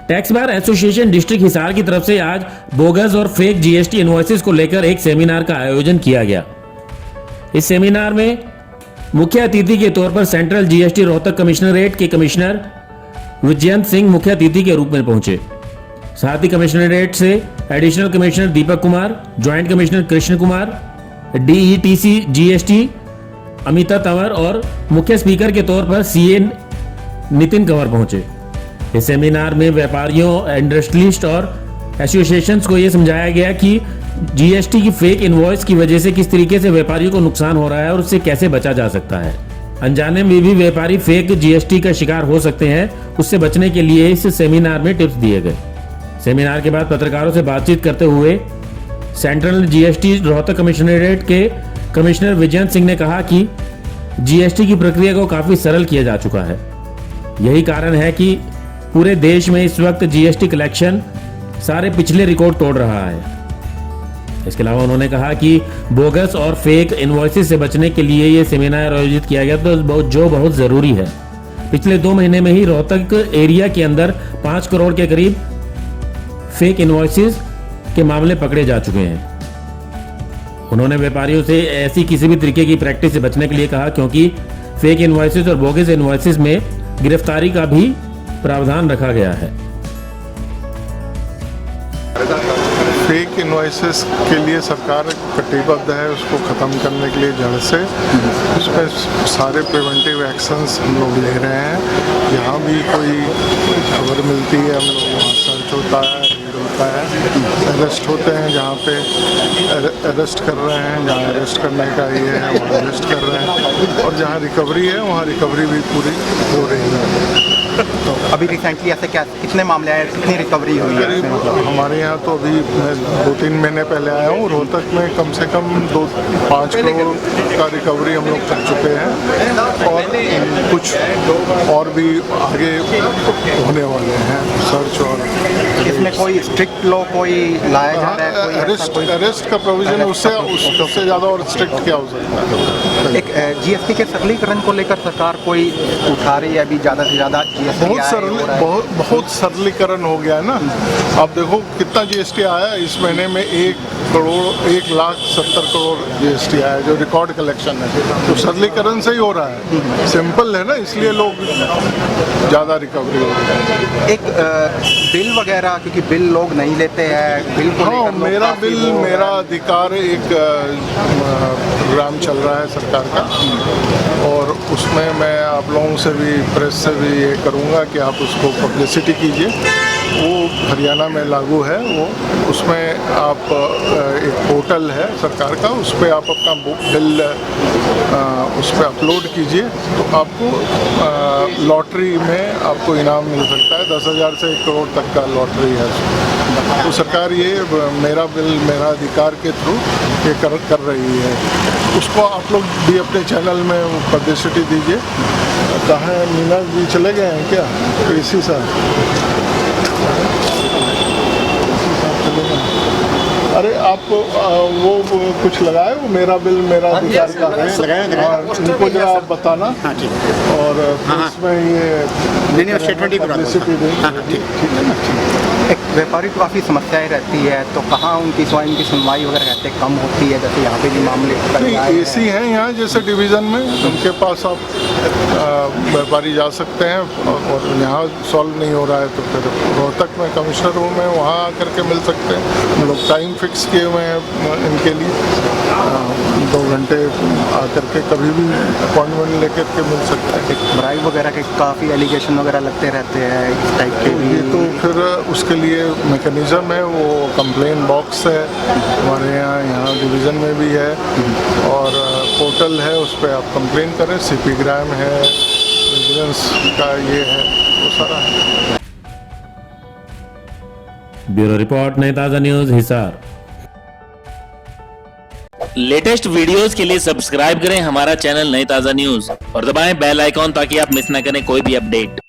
Tax bar association district Hisar की तरफ से आज बोगस और फेक जीएसटी इनवॉइसेस को लेकर एक सेमिनार का आयोजन किया गया। इस सेमिनार में मुख्य अतिथि के तौर पर सेंट्रल जीएसटी रोहतक कमिश्नरेट के कमिश्नर विजयंत सिंह मुख्य अतिथि के रूप में पहुंचे। साथ ही कमिश्नरेट से additional commissioner Deepak Kumar, joint commissioner Krishna Kumar, DETC GST Amita Tanwar और मुख्य स्पीकर के तौर पर सीए नितिन कंवर पहुंचे। इस सेमिनार में व्यापारियों, इंडस्ट्रियलिस्ट और एसोसिएशंस को यह समझाया गया कि जीएसटी की फेक इनवॉइस की वजह से किस तरीके से व्यापारियों को नुकसान हो रहा है और उससे कैसे बचा जा सकता है। अनजाने में भी व्यापारी फेक जीएसटी का शिकार हो सकते हैं, उससे बचने के लिए इस सेमिनार में टिप्स दिए गए। सेमिनार के बाद पत्रकारों से बातचीत करते हुए सेंट्रल जीएसटी रोहतक कमिश्नरेट के कमिश्नर विजयंत सिंह ने कहा कि जीएसटी की प्रक्रिया को काफी सरल किया जा चुका है। यही कारण है कि पूरे देश में इस वक्त जीएसटी कलेक्शन सारे पिछले रिकॉर्ड तोड़ रहा है। इसके अलावा उन्होंने कहा कि बोगस और फेक इनवॉइसेस से बचने के लिए ये सेमिनार आयोजित किया गया जो बहुत जरूरी है। पिछले 2 महीने में ही रोहतक एरिया के अंदर 5 करोड़ के करीब फेक इनवॉइसेस के मामले पकड़े जा चुके हैं। उन्होंने व्यापारियों से ऐसी किसी भी तरीके की प्रैक्टिस से बचने के लिए कहा, क्योंकि फेक इनवॉइसेस और बोगस इनवॉइसेस में गिरफ्तारी का भी प्रावधान रखा गया है। फेक इनवॉइसेस के लिए सरकार कटिबद्ध है, उसको ख़त्म करने के लिए जड़ से उसमें सारे प्रिवेंटिव एक्शंस हम लोग ले रहे हैं। जहाँ भी कोई खबर मिलती है हम लोग वहाँ सर्च होता है, रेड होता है, अरेस्ट होते हैं, जहाँ पे अरेस्ट कर रहे हैं, जहाँ अरेस्ट करने का ये है वहाँ अरेस्ट कर रहे हैं, और जहाँ रिकवरी है वहाँ रिकवरी भी पूरी हो रही है। तो अभी रिसेंटली ऐसे क्या कितने मामले आए, कितनी रिकवरी हुई है? हमारे यहाँ तो अभी मैं 2-3 महीने पहले आया हूँ, रोहतक में कम से कम 2-5 करोड़ का रिकवरी हम लोग कर चुके हैं, और कुछ और भी आगे होने वाले हैं सर्च। और इसमें कोई स्ट्रिक्ट लॉ कोई लाया जा रहा है? अरेस्ट का प्रोविजन उससे ज़्यादा और स्ट्रिक्ट क्या हो सकता है? एक जीएसटी के सरलीकरण को लेकर सरकार कोई उठा रही है अभी ज़्यादा से ज़्यादा? बहुत सरलीकरण हो गया है ना। आप देखो कितना जीएसटी आया इस महीने में, 1,70,00,000 करोड़ जीएसटी आया, जो रिकॉर्ड कलेक्शन है। तो सरलीकरण से ही हो रहा है, सिंपल है ना, इसलिए लोग ज़्यादा रिकवरी हो रही है। एक बिल वगैरह, क्योंकि बिल लोग नहीं लेते हैं, बिल को हाँ, मेरा बिल मेरा अधिकार एक प्रोग्राम चल रहा है सरकार का, और उसमें मैं आप लोगों से भी, प्रेस से भी ये करूँगा कि आप उसको पब्लिसिटी कीजिए। वो हरियाणा में लागू है, वो उसमें आप एक पोर्टल है सरकार का, उस पर आप अपना बिल उस पर अपलोड कीजिए, तो आपको लॉटरी में आपको इनाम मिल सकता है। 10,000 से 1 करोड़ तक का लॉटरी है। तो सरकार ये मेरा बिल मेरा अधिकार के थ्रू ये कर रही है। उसको आप लोग भी अपने चैनल में पब्लिसिटी दीजिए। कहाँ मीना जी चले गए हैं क्या? इसी साथ अरे आप वो कुछ लगाए, वो मेरा बिल मेरा अधिकार का है, उनको जरा आप बताना। और इसमें ये पब्लिसिटी दें। एक व्यापारी को काफ़ी समस्याएं रहती है, तो कहाँ उनकी सुनवाई वगैरह रहते कम होती है? जैसे यहाँ पे भी मामले नहीं एसी हैं यहाँ जैसे डिवीज़न में, उनके पास आप व्यापारी जा सकते हैं, और यहाँ सॉल्व नहीं हो रहा है तो फिर रोहतक में कमिश्नर रूम है, वहाँ आकर के मिल सकते हैं। हम लोग टाइम फिक्स किए हुए हैं इनके लिए, 2 घंटे आकर के कभी भी अपॉइंटमेंट लेकर के मिल सकते हैं। ब्राइब वगैरह के काफ़ी एलिगेशन वगैरह लगते रहते हैं इस टाइप के भी, तो फिर उसके लिए मैकेनिज़्म है, वो कंप्लेन बॉक्स है हमारे यहाँ डिवीज़न में भी है, और पोर्टल है, उस पर आप कंप्लेन करें। सीपी ग्राम है, विजिलेंस का ये है, वो सारा है। ब्यूरो रिपोर्ट, नई ताज़ा न्यूज़, हिसार। लेटेस्ट वीडियोस के लिए सब्सक्राइब करें हमारा चैनल नई ताज़ा न्यूज़ और दबाएं बेल आइकॉन ताकि आप मिस ना करें कोई भी अपडेट।